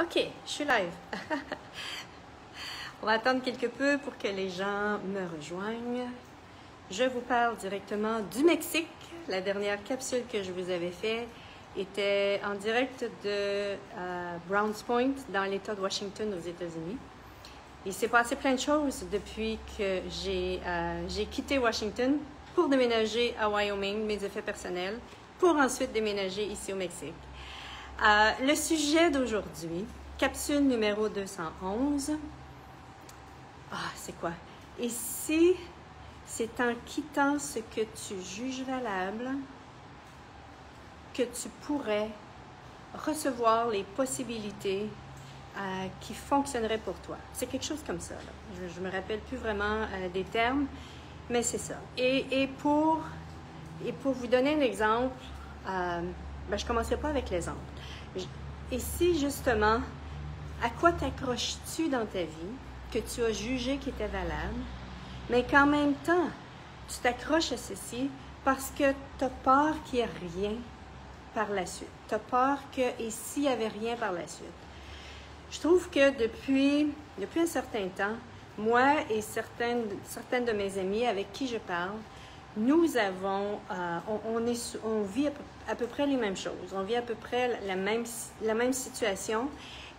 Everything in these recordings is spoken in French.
Ok, je suis live. On va attendre quelque peu pour que les gens me rejoignent. Je vous parle directement du Mexique. La dernière capsule que je vous avais faite était en direct de Browns Point, dans l'État de Washington, aux États-Unis. Il s'est passé plein de choses depuis que j'ai quitté Washington pour déménager à Wyoming, mes effets personnels, pour ensuite déménager ici au Mexique. Le sujet d'aujourd'hui, capsule numéro 211. C'est quoi? Et si c'est en quittant ce que tu juges valable que tu pourrais recevoir les possibilités qui fonctionneraient pour toi? C'est quelque chose comme ça. Là. Je ne me rappelle plus vraiment des termes, mais c'est ça. Et pour vous donner un exemple, je ne commencerai pas avec l'exemple. Et si justement, à quoi t'accroches-tu dans ta vie que tu as jugé qui était valable, mais qu'en même temps, tu t'accroches à ceci parce que tu as peur qu'il n'y ait rien par la suite. Tu as peur que, et s'il n'y avait rien par la suite. Je trouve que depuis un certain temps, moi et certaines de mes amies avec qui je parle, nous avons, on vit à peu près les mêmes choses. On vit à peu près la même situation.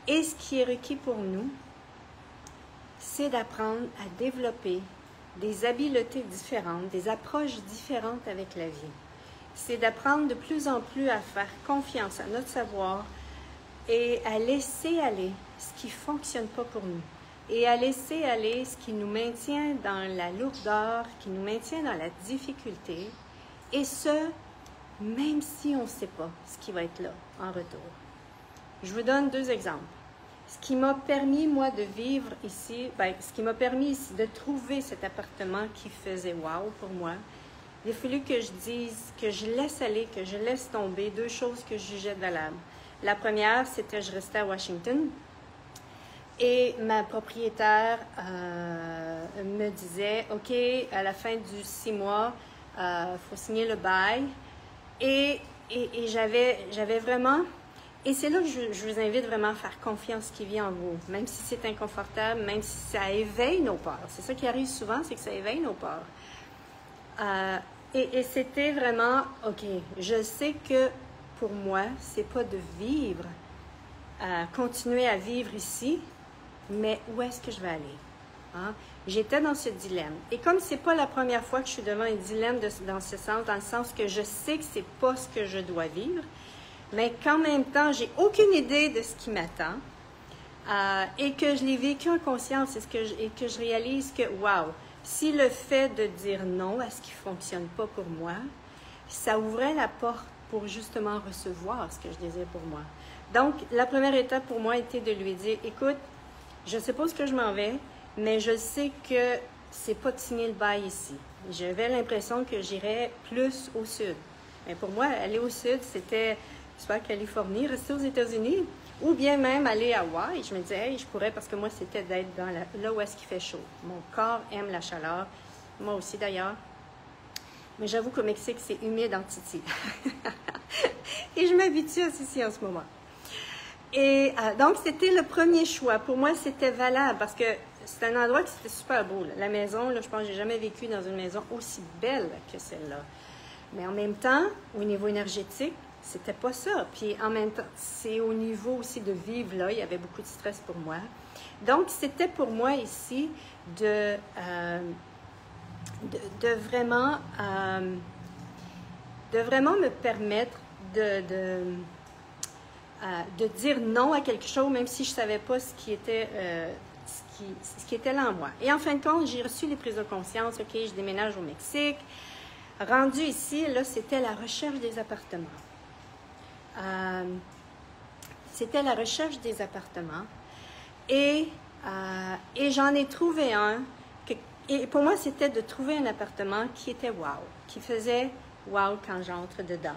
Et ce qui est requis pour nous, c'est d'apprendre à développer des habiletés différentes, des approches différentes avec la vie. C'est d'apprendre de plus en plus à faire confiance à notre savoir et à laisser aller ce qui ne fonctionne pas pour nous. Et à laisser aller ce qui nous maintient dans la lourdeur, qui nous maintient dans la difficulté, et ce, même si on ne sait pas ce qui va être là en retour. Je vous donne deux exemples. Ce qui m'a permis, moi, de vivre ici, ce qui m'a permis ici de trouver cet appartement qui faisait wow pour moi, il a fallu que je dise, que je laisse aller, que je laisse tomber deux choses que je jugeais valables. La première, c'était je restais à Washington. Et ma propriétaire me disait, OK, à la fin du 6 mois, faut signer le bail. Et j'avais vraiment... Et c'est là que je vous invite vraiment à faire confiance qui vit en vous. Même si c'est inconfortable, même si ça éveille nos peurs. C'est ça qui arrive souvent, c'est que ça éveille nos peurs. Et c'était vraiment, OK, je sais que pour moi, c'est pas de vivre, continuer à vivre ici, mais où est-ce que je vais aller? Hein? J'étais dans ce dilemme. Et comme c'est pas la première fois que je suis devant un dilemme dans ce sens, dans le sens que je sais que c'est pas ce que je dois vivre, mais qu'en même temps, j'ai aucune idée de ce qui m'attend, et que je l'ai vécu en conscience et que je réalise que, wow, si le fait de dire non à ce qui fonctionne pas pour moi, ça ouvrait la porte pour justement recevoir ce que je désire pour moi. Donc, la première étape pour moi était de lui dire, écoute, je ne sais pas où je m'en vais, mais je sais que c'est pas de signer le bail ici. J'avais l'impression que j'irais plus au sud. Mais pour moi, aller au sud, c'était soit Californie, rester aux États-Unis, ou bien même aller à Hawaï. Je me disais, hey, je pourrais, parce que moi, c'était d'être là où est-ce qu'il fait chaud. Mon corps aime la chaleur. Moi aussi, d'ailleurs. Mais j'avoue qu'au Mexique, c'est humide en titi. Et je m'habitue à ceci en ce moment. Et donc, c'était le premier choix. Pour moi, c'était valable parce que c'est un endroit qui était super beau. Là. La maison, là, je pense que j'ai jamais vécu dans une maison aussi belle que celle-là. Mais en même temps, au niveau énergétique, c'était pas ça. Puis en même temps, c'est au niveau aussi de vivre là, il y avait beaucoup de stress pour moi. Donc, c'était pour moi ici de vraiment me permettre de dire non à quelque chose, même si je ne savais pas ce qui était là en moi. Et en fin de compte, j'ai reçu les prises de conscience. OK, je déménage au Mexique. Rendu ici, là, c'était la recherche des appartements. C'était la recherche des appartements. Et j'en ai trouvé un. Et pour moi, c'était de trouver un appartement qui était wow, qui faisait wow quand j'entre dedans.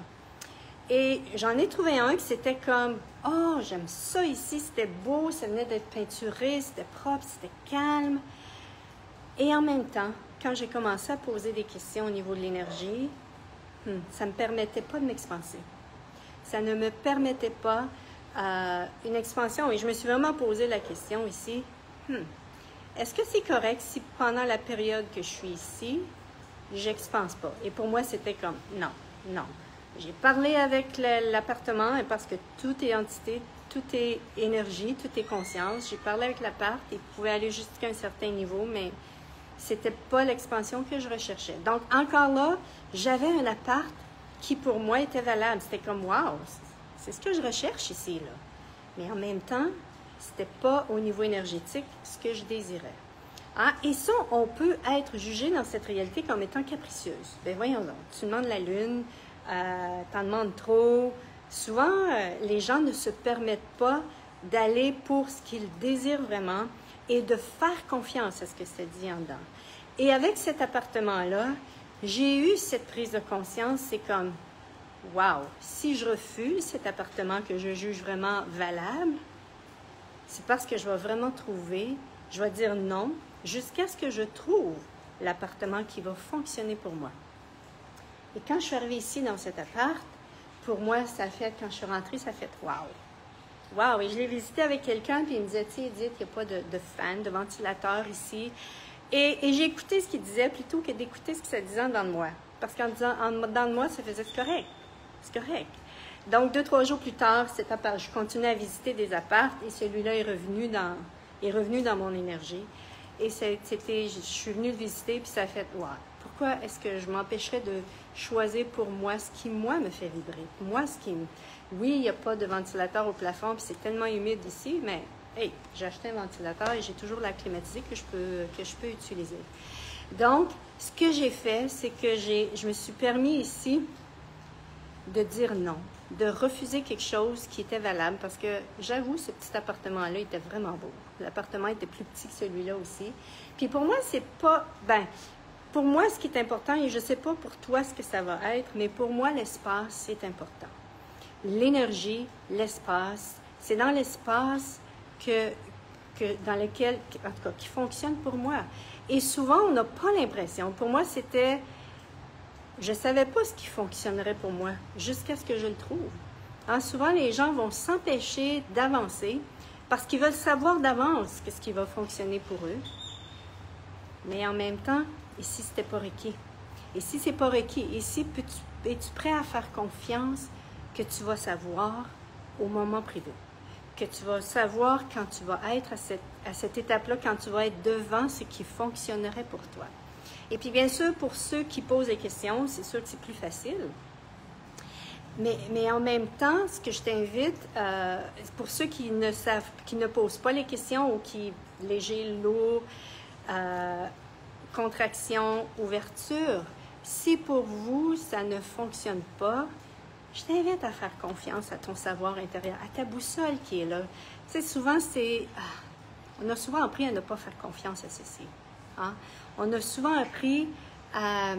Et j'en ai trouvé un qui c'était comme, oh, j'aime ça ici, c'était beau, ça venait d'être peinturé, c'était propre, c'était calme. Et en même temps, quand j'ai commencé à poser des questions au niveau de l'énergie, ça ne me permettait pas de m'expanser. Ça ne me permettait pas une expansion. Et je me suis vraiment posé la question ici, est-ce que c'est correct si pendant la période que je suis ici, j'expanse pas? Et pour moi, c'était comme, non, non. J'ai parlé avec l'appartement parce que tout est entité, tout est énergie, tout est conscience. J'ai parlé avec l'appart, il pouvait aller jusqu'à un certain niveau, mais c'était pas l'expansion que je recherchais. Donc, encore là, j'avais un appart qui, pour moi, était valable. C'était comme, wow, c'est ce que je recherche ici, là. Mais en même temps, c'était pas au niveau énergétique ce que je désirais. Hein? Et ça, on peut être jugé dans cette réalité comme étant capricieuse. Ben voyons donc, tu demandes la lune, t'en demandes trop. Souvent, les gens ne se permettent pas d'aller pour ce qu'ils désirent vraiment et de faire confiance à ce que ça dit en dedans. Et avec cet appartement-là, j'ai eu cette prise de conscience, c'est comme, wow, si je refuse cet appartement que je juge vraiment valable, c'est parce que je vais vraiment trouver, je vais dire non, jusqu'à ce que je trouve l'appartement qui va fonctionner pour moi. Et quand je suis arrivée ici dans cet appart, pour moi, ça a fait, quand je suis rentrée, ça a fait wow. Wow! Et je l'ai visité avec quelqu'un, puis il me disait, tu sais, Edith, il n'y a pas de fan, de ventilateur ici. Et j'ai écouté ce qu'il disait plutôt que d'écouter ce que ça disait en dedans de moi. Parce qu'en disant en dedans de moi, ça faisait c'est correct. C'est correct. Donc, 2-3 jours plus tard, je continuais à visiter des apparts et celui-là est revenu dans mon énergie. Et je suis venue le visiter, puis ça a fait, wow, pourquoi est-ce que je m'empêcherais de choisir pour moi ce qui, moi, me fait vibrer? Moi, oui, il n'y a pas de ventilateur au plafond, puis c'est tellement humide ici, mais, hey, j'ai acheté un ventilateur et j'ai toujours la climatisée que je peux utiliser. Donc, ce que j'ai fait, c'est que je me suis permis ici de dire non, de refuser quelque chose qui était valable, parce que j'avoue, ce petit appartement-là était vraiment beau. L'appartement était plus petit que celui-là aussi. Puis pour moi, c'est pas... pour moi, ce qui est important, et je ne sais pas pour toi ce que ça va être, mais pour moi, l'espace, c'est important. L'énergie, l'espace, c'est dans l'espace dans lequel, en tout cas, qui fonctionne pour moi. Et souvent, on n'a pas l'impression. Pour moi, c'était... Je ne savais pas ce qui fonctionnerait pour moi jusqu'à ce que je le trouve. Hein, souvent, les gens vont s'empêcher d'avancer parce qu'ils veulent savoir d'avance ce qui va fonctionner pour eux. Mais en même temps, ici, ce n'était pas requis. Ici, ce n'est pas requis. Ici, es-tu prêt à faire confiance que tu vas savoir au moment privé? Que tu vas savoir quand tu vas être à cette étape-là, quand tu vas être devant ce qui fonctionnerait pour toi. Et puis, bien sûr, pour ceux qui posent des questions, c'est sûr que c'est plus facile. Mais en même temps, ce que je t'invite, pour ceux qui ne posent pas les questions ou qui, léger, lourd, contraction, ouverture, si pour vous, ça ne fonctionne pas, je t'invite à faire confiance à ton savoir intérieur, à ta boussole qui est là. Tu sais, souvent, on a souvent appris à ne pas faire confiance à ceci. Hein? On a souvent appris à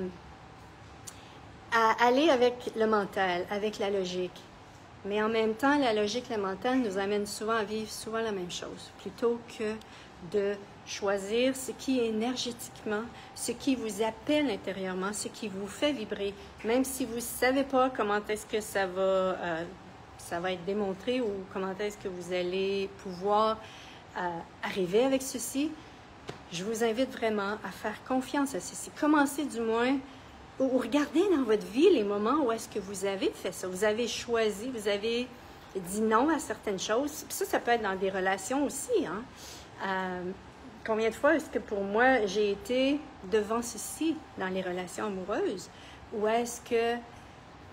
aller avec le mental, avec la logique. Mais en même temps, la logique et le mental nous amènent souvent à vivre souvent la même chose, plutôt que de choisir ce qui est énergétiquement, ce qui vous appelle intérieurement, ce qui vous fait vibrer, même si vous ne savez pas comment est-ce que ça va être démontré ou comment est-ce que vous allez pouvoir arriver avec ceci. Je vous invite vraiment à faire confiance à ceci. Commencez du moins, ou regardez dans votre vie les moments où est-ce que vous avez fait ça. Vous avez choisi, vous avez dit non à certaines choses. Puis ça peut être dans des relations aussi. Hein? Combien de fois est-ce que pour moi, j'ai été devant ceci dans les relations amoureuses? Ou est-ce que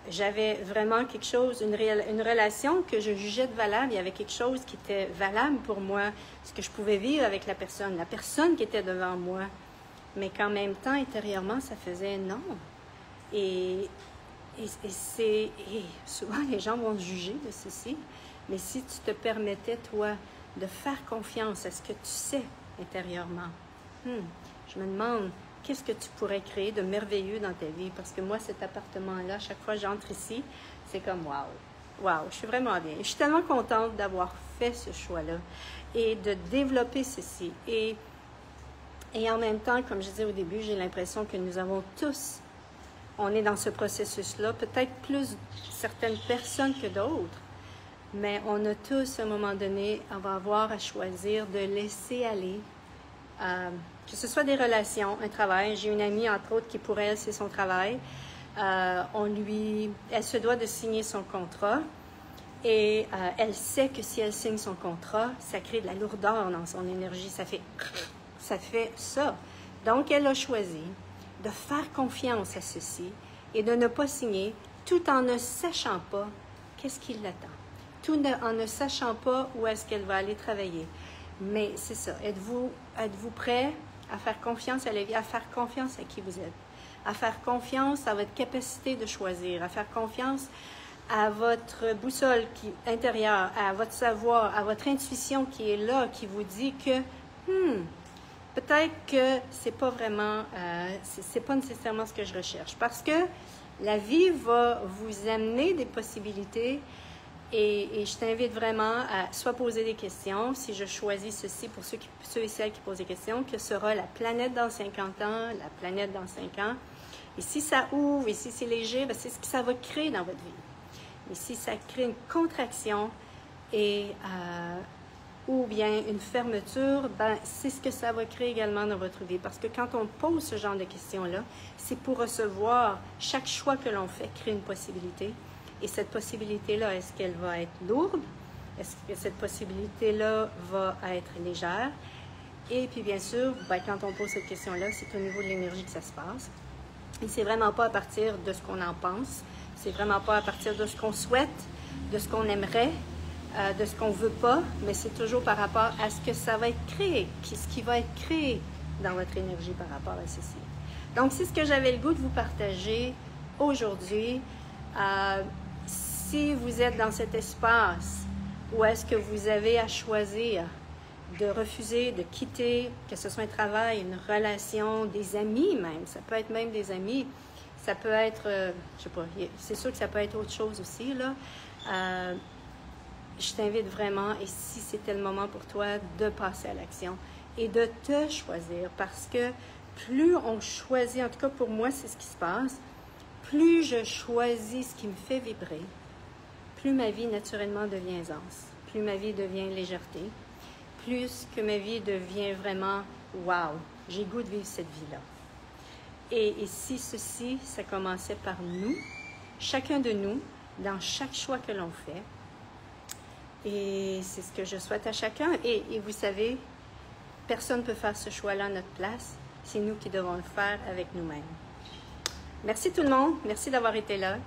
j'avais vraiment quelque chose, une relation que je jugeais de valable, il y avait quelque chose qui était valable pour moi, ce que je pouvais vivre avec la personne qui était devant moi, mais qu'en même temps, intérieurement, ça faisait non. Et souvent, les gens vont te juger de ceci, mais si tu te permettais, toi, de faire confiance à ce que tu sais intérieurement, je me demande, qu'est-ce que tu pourrais créer de merveilleux dans ta vie? Parce que moi, cet appartement-là, chaque fois que j'entre ici, c'est comme wow. Wow, je suis vraiment bien. Je suis tellement contente d'avoir fait ce choix-là et de développer ceci. Et en même temps, comme je disais au début, j'ai l'impression que nous avons tous, on est dans ce processus-là, peut-être plus certaines personnes que d'autres, mais on a tous, à un moment donné, on va avoir à choisir de laisser aller, que ce soit des relations, un travail. J'ai une amie, entre autres, qui pour elle, c'est son travail. Elle se doit de signer son contrat et elle sait que si elle signe son contrat, ça crée de la lourdeur dans son énergie, ça fait ça. Donc, elle a choisi de faire confiance à ceci et de ne pas signer tout en ne sachant pas qu'est-ce qui l'attend, en ne sachant pas où est-ce qu'elle va aller travailler. Mais c'est ça, êtes-vous prêt à faire confiance à la vie, à faire confiance à qui vous êtes, à faire confiance à votre capacité de choisir, à faire confiance à votre boussole intérieure, à votre savoir, à votre intuition qui est là, qui vous dit que peut-être que c'est pas vraiment, c'est pas nécessairement ce que je recherche. Parce que la vie va vous amener des possibilités et je t'invite vraiment à soit poser des questions, si je choisis ceci pour ceux et celles qui posent des questions, que sera la planète dans 50 ans, la planète dans 5 ans. Et si ça ouvre et si c'est léger, c'est ce que ça va créer dans votre vie. Et si ça crée une contraction ou bien une fermeture, c'est ce que ça va créer également dans votre vie. Parce que quand on pose ce genre de questions-là, c'est pour recevoir chaque choix que l'on fait, crée une possibilité. Et cette possibilité-là, est-ce qu'elle va être lourde? Est-ce que cette possibilité-là va être légère? Et puis bien sûr, quand on pose cette question-là, c'est au niveau de l'énergie que ça se passe. Et c'est vraiment pas à partir de ce qu'on en pense. C'est vraiment pas à partir de ce qu'on souhaite, de ce qu'on aimerait, de ce qu'on veut pas, mais c'est toujours par rapport à ce que ça va être créé, ce qui va être créé dans votre énergie par rapport à ceci. Donc, c'est ce que j'avais le goût de vous partager aujourd'hui. Si vous êtes dans cet espace où est-ce que vous avez à choisir de refuser, de quitter, que ce soit un travail, une relation, des amis même, ça peut être même des amis, ça peut être, je sais pas, c'est sûr que ça peut être autre chose aussi, là. Je t'invite vraiment, et si c'était le moment pour toi, de passer à l'action et de te choisir, parce que plus on choisit, en tout cas pour moi, c'est ce qui se passe, plus je choisis ce qui me fait vibrer, plus ma vie naturellement devient aisance, plus ma vie devient légèreté, plus que ma vie devient vraiment « wow, j'ai goût de vivre cette vie-là ». Et si ceci, ça commençait par nous, chacun de nous, dans chaque choix que l'on fait, et c'est ce que je souhaite à chacun. Et vous savez, personne ne peut faire ce choix-là à notre place, c'est nous qui devons le faire avec nous-mêmes. Merci tout le monde, merci d'avoir été là,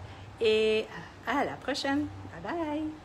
et à la prochaine. Bye bye!